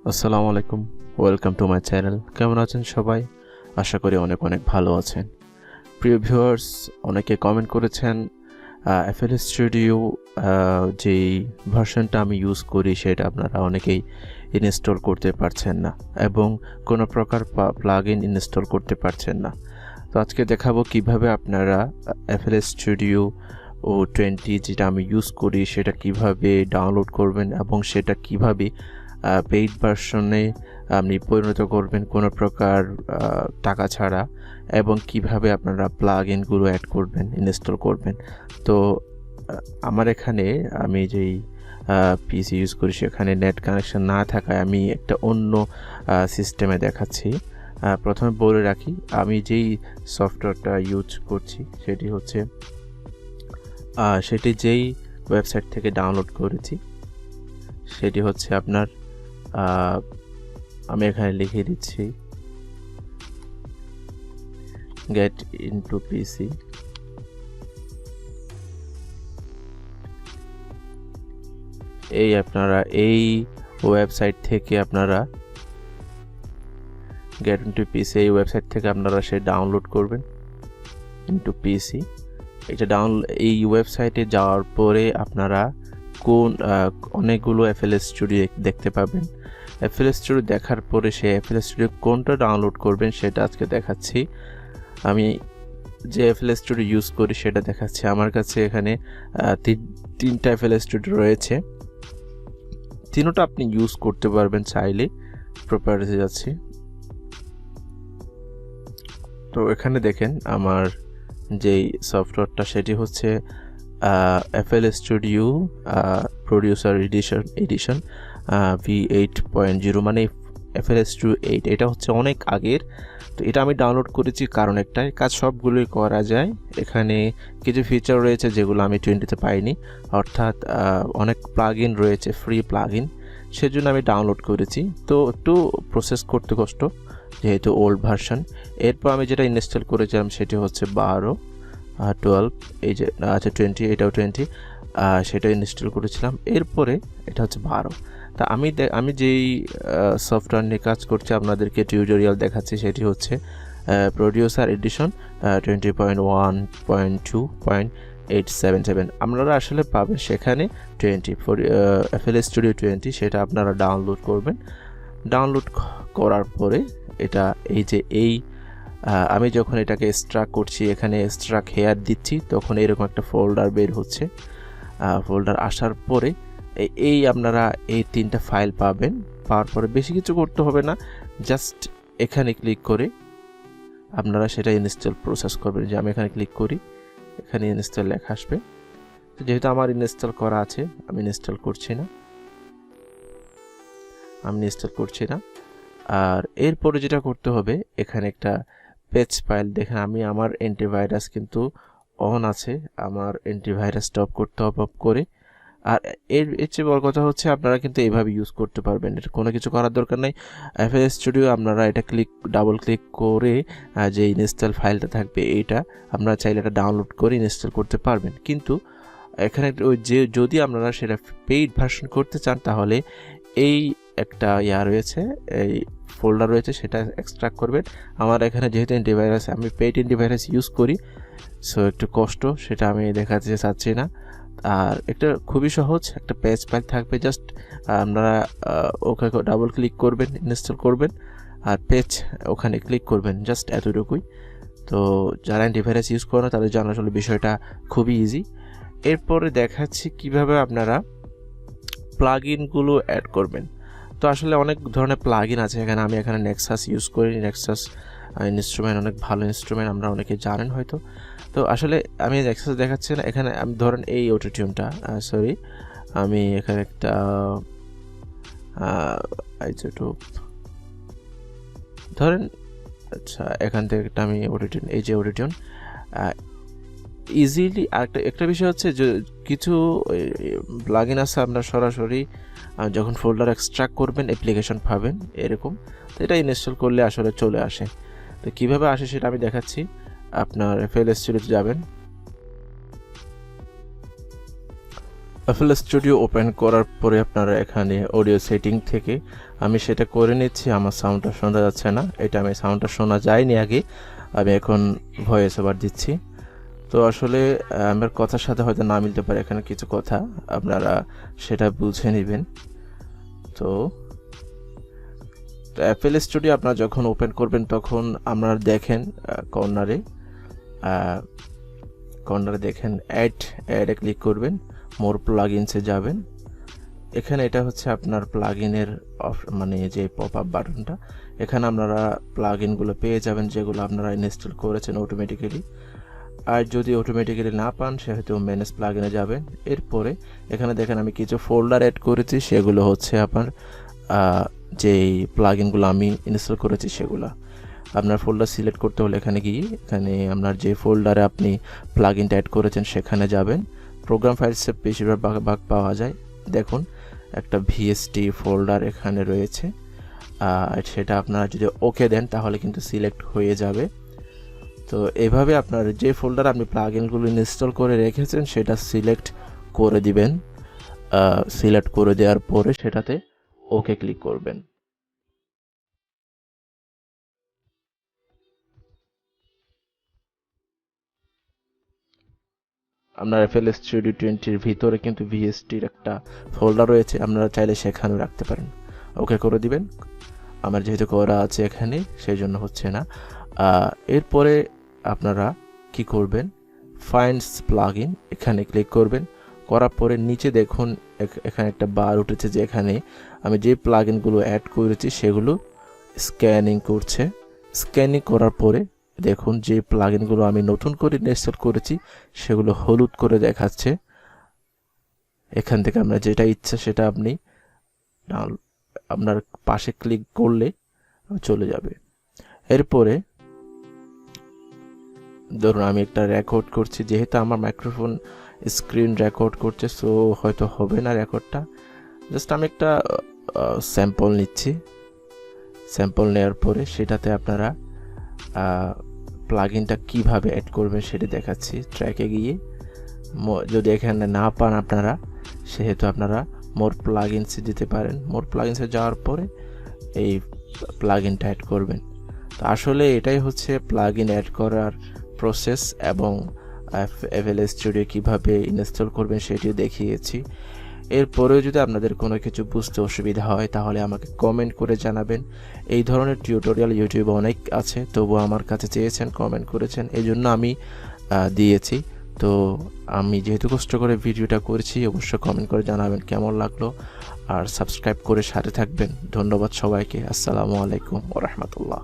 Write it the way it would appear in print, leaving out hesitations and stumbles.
আসসালামু আলাইকুম, welcome to my channel. কেমন আছেন সবাই? আশা করি অনেক অনেক ভালো আছেন। প্রিয় ভিউয়ার্স, অনেকে কমেন্ট করেছেন এফএল স্টুডিও যেই ভার্সনটা আমি ইউজ করি সেটা আপনারা অনেকেই ইনস্টল করতে পারছেন না এবং কোনো প্রকার প্লাগ ইন ইনস্টল করতে পারছেন না। তো আজকে দেখাবো কিভাবে আপনারা এফএল স্টুডিও 20 যেটা আমি ইউজ করি সেটা কিভাবে ডাউনলোড করবেন এবং সেটা কিভাবে পেইড ভার্সনে আপনি পরিণত করবেন কোনো প্রকার টাকা ছাড়া, এবং কিভাবে আপনারা প্লাগ ইনগুলো অ্যাড করবেন, ইনস্টল করবেন। তো আমার এখানে আমি যেই পিসি ইউজ করি সেখানে নেট কানেকশন না থাকায় আমি একটা অন্য সিস্টেমে দেখাচ্ছি। প্রথমে বলে রাখি, আমি যেই সফটওয়্যারটা ইউজ করছি সেটি যেই ওয়েবসাইট থেকে ডাউনলোড করেছি সেটি হচ্ছে আপনার, আমি এখানে লিখে দিচ্ছি গেট ইনটু পিসি। আপনারা এই ওয়েবসাইট থেকে আপনারা গেট ইনটু পিসি এই ওয়েবসাইট থেকে আপনারা সে ডাউনলোড করবেন ইনটু পিসি। এই ওয়েবসাইটে যাওয়ার পরে আপনারা অনেকগুলো এফএল স্টুডিও দেখতে পাবেন। এফএল স্টুডিও দেখার পরে সেই এফএল স্টুডিও কোনটা ডাউনলোড করবেন সেটা আজকে দেখাচ্ছি। আমি যে এফএল স্টুডিও ইউজ করি সেটা দেখাচ্ছি। আমার কাছে এখানে তিনটা এফএল স্টুডিও রয়েছে, তিনটা আপনি ইউজ করতে পারবেন চাইলে। প্রপার্টিতে যাচ্ছি, তো এখানে দেখেন আমার যেই সফটওয়্যারটা সেটি হচ্ছে FL studio producer addition V8.0, মানে এফএল স্টুডিও 8। এটা হচ্ছে অনেক আগের। তো এটা আমি ডাউনলোড করেছি কারণ একটাই, কাজ সবগুলোই করা যায়। এখানে কিছু ফিচার রয়েছে যেগুলো আমি 20তে পাইনি, অর্থাৎ অনেক প্লাগ ইন রয়েছে, ফ্রি প্লাগ ইন, সেজন্য আমি ডাউনলোড করেছি। তো একটু প্রসেস করতে কষ্ট যেহেতু ওল্ড ভার্সন। এরপর আমি যেটা ইনস্টল করেছিলাম সেটি হচ্ছে 12, এই যে আচ্ছা 20, এটাও 20, সেটা ইনস্টল করেছিলাম। এরপরে এটা হচ্ছে 12। তা আমি যেই সফটওয়্যার নিয়ে কাজ করছি আপনাদেরকে টিউটোরিয়াল দেখাচ্ছি সেটি হচ্ছে প্রডিউসার এডিশন 20.1.2.877। আপনারা আসলে পাবেন সেখানে 20 এফএল স্টুডিও 20, সেটা আপনারা ডাউনলোড করবেন। ডাউনলোড করার পরে এটা আমি যখন এটাকে এক্সট্রাক্ট করছি, এখানে এক্সট্রাক্ট হেয়ার দিচ্ছি, তখন এরকম একটা ফোল্ডার বের হচ্ছে। ফোল্ডার আসার পরে আপনারা এই তিনটা ফাইল পাবেন। পাওয়ার পরে বেশি কিছু করতে হবে না, জাস্ট এখানে ক্লিক করে আপনারা সেটা ইনস্টল প্রসেস করবেন। যে আমি এখানে ক্লিক করি, এখানে ইনস্টল লেখা আসবে। তো যেহেতু আমার ইনস্টল করা আছে আমি ইনস্টল করছি না। আর এরপরে যেটা করতে হবে, এখানে একটা পেজ ফাইল দেখেন, আমার অ্যান্টিভাইরাস কিন্তু অন আছে, আমার অ্যান্টিভাইরাসটা অফ করতে হবে অফ করে। আর এর চেয়ে বড় কথা হচ্ছে আপনারা কিন্তু এইভাবে ইউজ করতে পারবেন, এটা কোনো কিছু করার দরকার নেই। এফএল স্টুডিও আপনারা এটা ডাবল ক্লিক করে যে ইনস্টল ফাইলটা থাকবে এটা আপনারা চাইলে এটা ডাউনলোড করে ইনস্টল করতে পারবেন। কিন্তু এখানে যদি আপনারা সেটা পেইড ভার্সন করতে চান তাহলে এই একটা রয়েছে, এই ফোল্ডার রয়েছে, সেটা এক্সট্রাক্ট করবেন। আমার এখানে যেহেতু অ্যান্টিভাইরাস, আমি পেইড অ্যান্টিভাইরাস ইউজ করি, সো একটু কষ্ট, সেটা আমি দেখাতে চাচ্ছি না। আর একটা খুবই সহজ, একটা পেজ ফাইল থাকবে, জাস্ট আপনারা ওকে ডাবল ক্লিক করবেন, ইনস্টল করবেন, আর পেজ ওখানে ক্লিক করবেন, জাস্ট এতটুকুই। তো যারা অ্যান্টিভাইরাস ইউজ করে না তাদের জন্য আসলে বিষয়টা খুবই ইজি। এরপরে দেখাচ্ছি কিভাবে আপনারা প্লাগ ইনগুলো অ্যাড করবেন। তো আসলে অনেক ধরনের প্লাগ ইন আছে এখানে। আমি এখানে নেক্সাস ইউজ করি। নেক্সাস ইনস্ট্রুমেন্ট অনেক ভালো ইনস্ট্রুমেন্ট, আমরা অনেকে জানেন হয়তো। তো আসলে আমি নেক্সাস দেখাচ্ছি না এখানে। আমি ধরেন এই অটোটিউনটা, আমি এখানে একটা ধরেন, আচ্ছা এখান থেকে একটা আমি অটোটিউন, এই যে অটোটিউন ইজিলি। একটা বিষয় হচ্ছে যে কিছু প্লাগ ইন আছে আপনার সরাসরি যখন ফোল্ডার এক্সট্রাক্ট করবেন অ্যাপ্লিকেশন পাবেন এরকম, তো এটা ইনস্টল করলে আসলে চলে আসে। তো কীভাবে আসে সেটা আমি দেখাচ্ছি। আপনার এফএল স্টুডিওতে যাবেন, FL স্টুডিও ওপেন করার পরে আপনারা এখানে অডিও সেটিং থেকে আমি সেটা করে নিচ্ছি। আমার সাউন্ডটা শোনা যাচ্ছে না, এটা আমি সাউন্ডটা শোনা যায়নি আগে, আমি এখন ভয়েস ওভার দিচ্ছি। তো আসলে আমার কথার সাথে হয়তো না মিলতে পারে এখানে কিছু কথা, আপনারা সেটা বুঝে নেবেন। তো FL স্টুডিও আপনারা যখন ওপেন করবেন তখন আপনারা দেখেন কর্নারে দেখেন অ্যাডে ক্লিক করবেন, মোর প্লাগইনসে যাবেন। এখানে এটা হচ্ছে আপনার প্লাগইনের মানে যে পপ আপ বাটনটা, এখানে আপনারা প্লাগইনগুলো পেয়ে যাবেন যেগুলো আপনারা ইনস্টল করেছেন অটোমেটিক্যালি। আর যদি অটোমেটিক্যালি না পান সেহেতু ম্যানেজ প্লাগইনে যাবেন। এরপরে এখানে দেখেন আমি কিছু ফোল্ডার অ্যাড করেছি, সেগুলো হচ্ছে আপনার যেই প্লাগইনগুলো আমি ইনস্টল করেছি সেগুলো। আপনার ফোল্ডার সিলেক্ট করতে হলে এখানে গিয়ে এখানে আপনার যে ফোল্ডারে আপনি প্লাগইনটা অ্যাড করেছেন সেখানে যাবেন। প্রোগ্রাম ফাইলসে বেশিরভাগ ভাগ পাওয়া যায়। দেখুন একটা ভিএসটি ফোল্ডার এখানে রয়েছে, সেটা আপনারা যদি ওকে দেন তাহলে কিন্তু সিলেক্ট হয়ে যাবে। তো এভাবে আপনার যে ফোল্ডার আপনি প্লাগইনগুলো ইনস্টল করে রেখেছেন সেটা সিলেক্ট করে দিবেন। সিলেক্ট করে দেওয়ার পরে সেটাতে ওকে ক্লিক করবেন। আপনার FL Studio 20 ভিতরে কিন্তু ভিএসটির একটা ফোল্ডার রয়েছে, আপনারা চাইলে সেখানেও রাখতে পারেন। ওকে করে দিবেন। আমার যেহেতু করা আছে এখানে সেই জন্য হচ্ছে না। এরপরে আপনারা কি করবেন, ফাইন্ডস প্লাগইন এখানে ক্লিক করবেন। করার পরে নিচে দেখুন এখানে একটা বার উঠেছে, যে এখানে আমি যে প্লাগইনগুলো অ্যাড করেছি সেগুলো স্ক্যানিং করছে। স্ক্যানিং করার পরে দেখুন যে প্লাগইনগুলো আমি নতুন করে ইনস্টল করেছি সেগুলো হলুদ করে দেখাচ্ছে। এখান থেকে আপনার যেটা ইচ্ছা সেটা আপনি আপনার পাশে ক্লিক করলে চলে যাবে। এরপরে ধরুন আমি একটা রেকর্ড করছি, যেহেতু আমার মাইক্রোফোন স্ক্রিন রেকর্ড করছে সো হয়তো হবে না রেকর্ডটা, জাস্ট আমি একটা স্যাম্পল নিচ্ছি। স্যাম্পল নেওয়ার পরে সেটাতে আপনারা প্লাগইনটা কিভাবে অ্যাড করবেন সেটা দেখাচ্ছি। ট্র্যাকে গিয়ে যদি এখানে না পান আপনারা, সেহেতু আপনারা মোর প্লাগইনসে দিতে পারেন। মোর প্লাগইনসে যাওয়ার পরে এই প্লাগইনটা অ্যাড করবেন। তো আসলে এটাই হচ্ছে প্লাগইন অ্যাড করার প্রসেস, এবং FL Studio কীভাবে ইনস্টল করবেন সেটিও দেখিয়েছি। এরপরেও যদি আপনাদের কোনো কিছু বুঝতে অসুবিধা হয় তাহলে আমাকে কমেন্ট করে জানাবেন। এই ধরনের টিউটোরিয়াল ইউটিউবে অনেক আছে, তবুও আমার কাছে চেয়েছেন, কমেন্ট করেছেন, এই জন্য আমি দিয়েছি। তো আমি যেহেতু কষ্ট করে ভিডিওটা করেছি, অবশ্যই কমেন্ট করে জানাবেন কেমন লাগলো, আর সাবস্ক্রাইব করে সাথে থাকবেন। ধন্যবাদ সবাইকে। আসসালামু আলাইকুম ওয়া রাহমাতুল্লাহ।